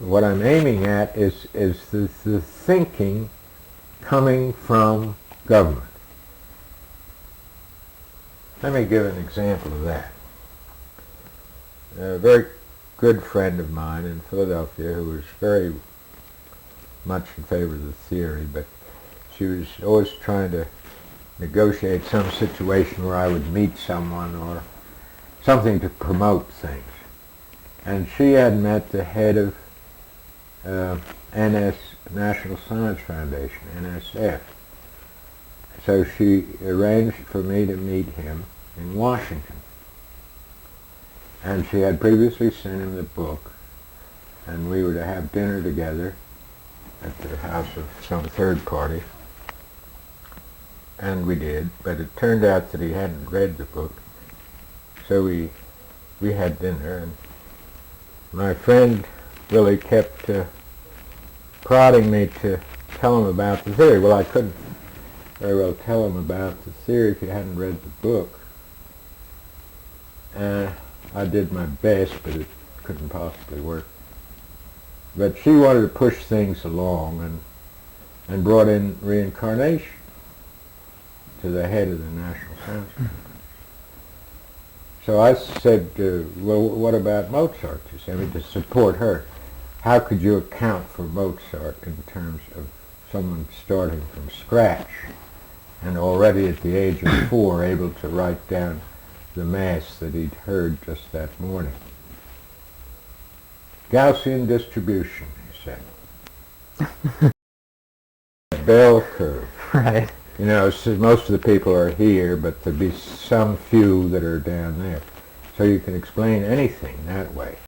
what I'm aiming at is the thinking coming from government. Let me give an example of that. A very good friend of mine in Philadelphia who was very much in favor of the theory, but she was always trying to negotiate some situation where I would meet someone or something to promote things. And she had met the head of National Science Foundation, NSF. So she arranged for me to meet him in Washington. And she had previously sent him the book, and we were to have dinner together at the house of some third party. And we did, but it turned out that he hadn't read the book. So we had dinner, and my friend really kept prodding me to tell him about the theory. Well, I couldn't very well tell him about the theory if he hadn't read the book. I did my best, but it couldn't possibly work. But she wanted to push things along and brought in reincarnation to the head of the National Science Foundation. So I said, well, what about Mozart? You said, I mean, to support her. How could you account for Mozart in terms of someone starting from scratch and already at the age of 4 able to write down the Mass that he'd heard just that morning? Gaussian distribution, he said. Bell curve. Right. You know, so most of the people are here, but there'd be some few that are down there. So you can explain anything that way.